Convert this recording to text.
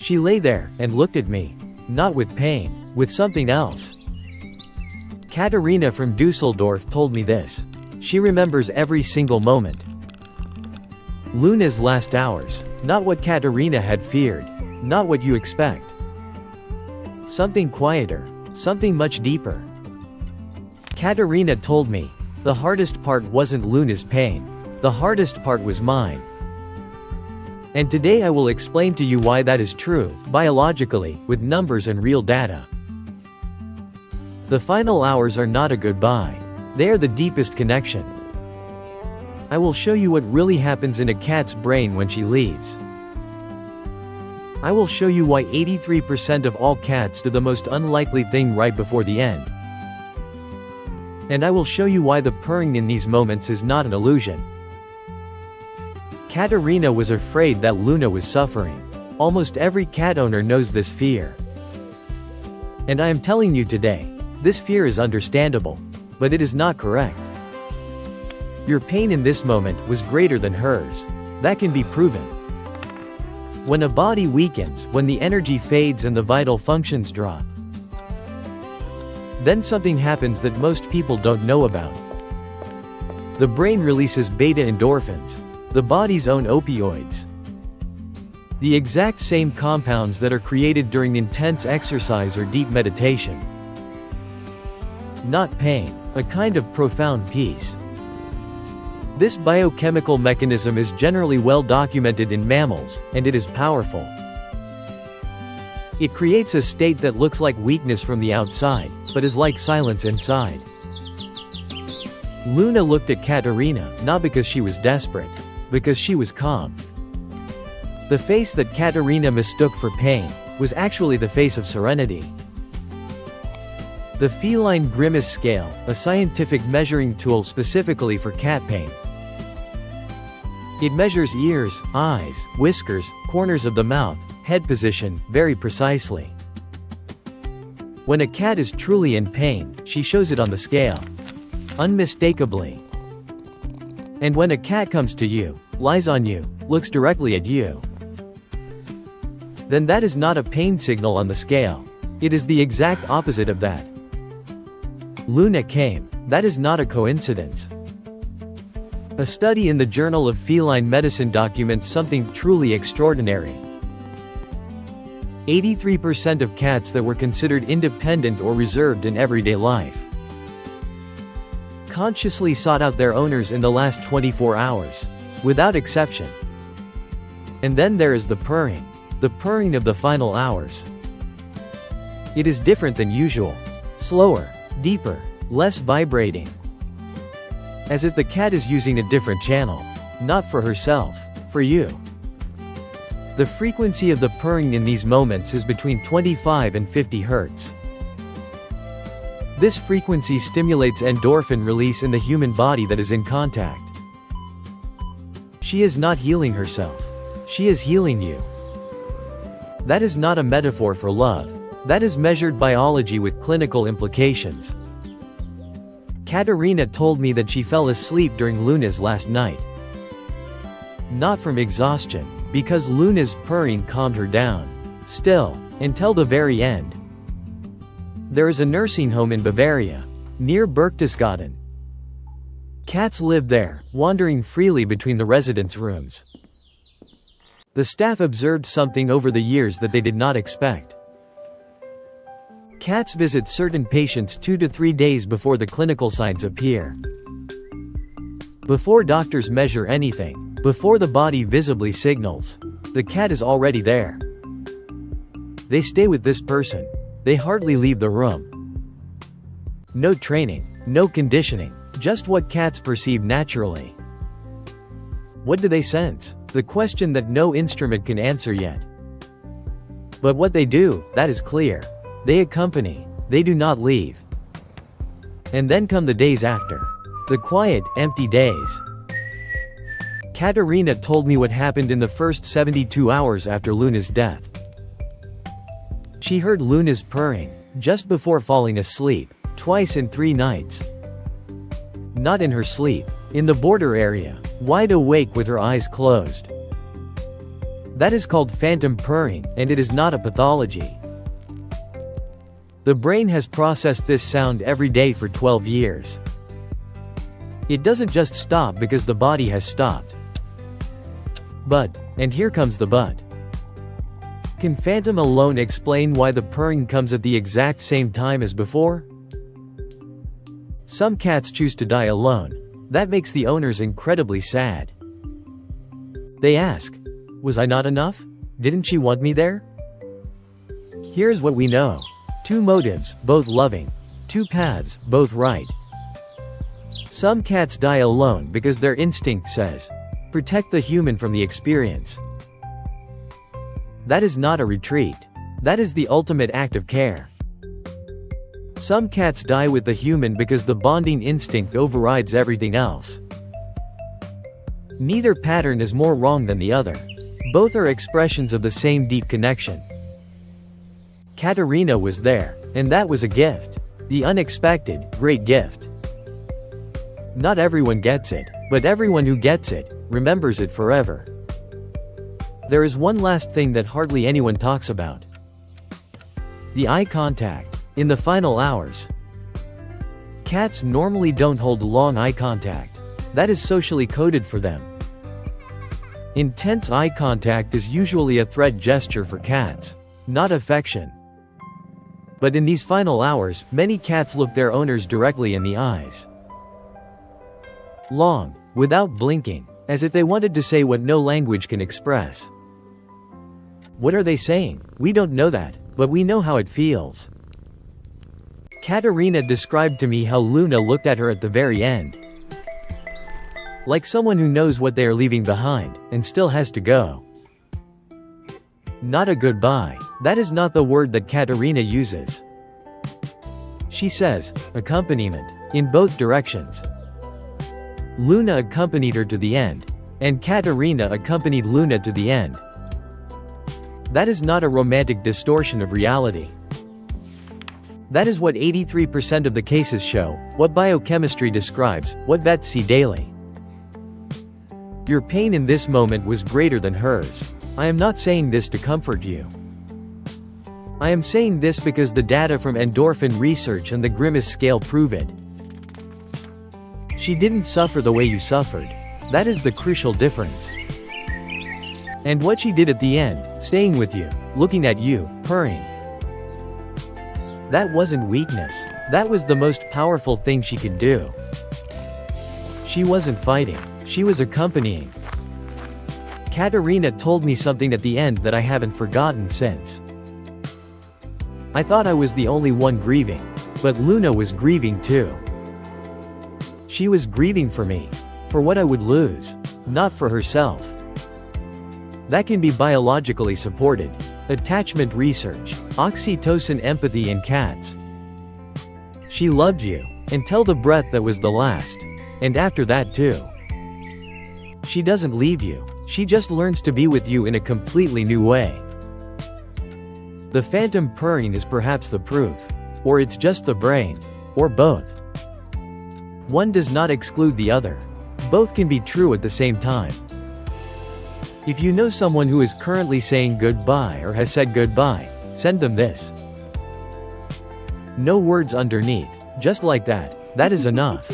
She lay there, and looked at me. Not with pain, with something else. Katerina from Dusseldorf told me this. She remembers every single moment. Luna's last hours. Not what Katerina had feared. Not what you expect. Something quieter. Something much deeper. Katerina told me, the hardest part wasn't Luna's pain. The hardest part was mine. And today I will explain to you why that is true, biologically, with numbers and real data. The final hours are not a goodbye. They are the deepest connection. I will show you what really happens in a cat's brain when she leaves. I will show you why 83% of all cats do the most unlikely thing right before the end. And I will show you why the purring in these moments is not an illusion. Katerina was afraid that Luna was suffering. Almost every cat owner knows this fear. And I am telling you today, this fear is understandable, but it is not correct. Your pain in this moment was greater than hers. That can be proven. When a body weakens, when the energy fades and the vital functions drop, then something happens that most people don't know about. The brain releases beta endorphins, the body's own opioids. The exact same compounds that are created during intense exercise or deep meditation. Not pain, a kind of profound peace. This biochemical mechanism is generally well documented in mammals, and it is powerful. It creates a state that looks like weakness from the outside, but is like silence inside. Luna looked at Katerina, not because she was desperate, because she was calm. The face that Katerina mistook for pain was actually the face of serenity. The feline grimace scale, a scientific measuring tool specifically for cat pain. It measures ears, eyes, whiskers, corners of the mouth, head position, very precisely. When a cat is truly in pain, she shows it on the scale. Unmistakably. And when a cat comes to you, lies on you, looks directly at you, then that is not a pain signal on the scale. It is the exact opposite of that. Luna came. That is not a coincidence. A study in the Journal of Feline Medicine documents something truly extraordinary. 83% of cats that were considered independent or reserved in everyday life consciously sought out their owners in the last 24 hours, without exception. And then there is the purring of the final hours. It is different than usual. Slower, deeper, less vibrating. As if the cat is using a different channel. Not for herself, for you. The frequency of the purring in these moments is between 25 and 50 Hz. This frequency stimulates endorphin release in the human body that is in contact. She is not healing herself. She is healing you. That is not a metaphor for love. That is measured biology with clinical implications. Katerina told me that she fell asleep during Luna's last night. Not from exhaustion, because Luna's purring calmed her down. Still, until the very end. There is a nursing home in Bavaria, near Berchtesgaden. Cats live there, wandering freely between the residence rooms. The staff observed something over the years that they did not expect. Cats visit certain patients 2 to 3 days before the clinical signs appear. Before doctors measure anything, before the body visibly signals, the cat is already there. They stay with this person. They hardly leave the room. No training, no conditioning, just what cats perceive naturally. What do they sense? The question that no instrument can answer yet. But what they do, that is clear. They accompany. They do not leave. And then come the days after. The quiet, empty days. Katerina told me what happened in the first 72 hours after Luna's death. She heard Luna's purring, just before falling asleep, twice in 3 nights. Not in her sleep, in the border area, wide awake with her eyes closed. That is called phantom purring, and it is not a pathology. The brain has processed this sound every day for 12 years. It doesn't just stop because the body has stopped. But, and here comes the but. Can phantom alone explain why the purring comes at the exact same time as before? Some cats choose to die alone. That makes the owners incredibly sad. They ask, was I not enough? Didn't she want me there? Here's what we know. 2 motives, both loving. 2 paths, both right. Some cats die alone because their instinct says, protect the human from the experience. That is not a retreat. That is the ultimate act of care. Some cats die with the human because the bonding instinct overrides everything else. Neither pattern is more wrong than the other. Both are expressions of the same deep connection. Katerina was there, and that was a gift. The unexpected, great gift. Not everyone gets it, but everyone who gets it, remembers it forever. There is one last thing that hardly anyone talks about. The eye contact, in the final hours. Cats normally don't hold long eye contact. That is socially coded for them. Intense eye contact is usually a threat gesture for cats, not affection. But in these final hours, many cats look their owners directly in the eyes. Long, without blinking, as if they wanted to say what no language can express. What are they saying? We don't know that, but we know how it feels. Katerina described to me how Luna looked at her at the very end. Like someone who knows what they are leaving behind, and still has to go. Not a goodbye. That is not the word that Katerina uses. She says, accompaniment, in both directions. Luna accompanied her to the end, and Katerina accompanied Luna to the end. That is not a romantic distortion of reality. That is what 83% of the cases show, what biochemistry describes, what vets see daily. Your pain in this moment was greater than hers. I am not saying this to comfort you. I am saying this because the data from endorphin research and the Grimace scale prove it. She didn't suffer the way you suffered. That is the crucial difference. And what she did at the end, staying with you, looking at you, purring. That wasn't weakness. That was the most powerful thing she could do. She wasn't fighting. She was accompanying. Katerina told me something at the end that I haven't forgotten since. I thought I was the only one grieving. But Luna was grieving too. She was grieving for me. For what I would lose. Not for herself. That can be biologically supported. Attachment research. Oxytocin empathy in cats. She loved you. Until the breath that was the last. And after that too. She doesn't leave you. She just learns to be with you in a completely new way. The phantom purring is perhaps the proof. Or it's just the brain. Or both. One does not exclude the other. Both can be true at the same time. If you know someone who is currently saying goodbye or has said goodbye, send them this. No words underneath. Just like that. That is enough.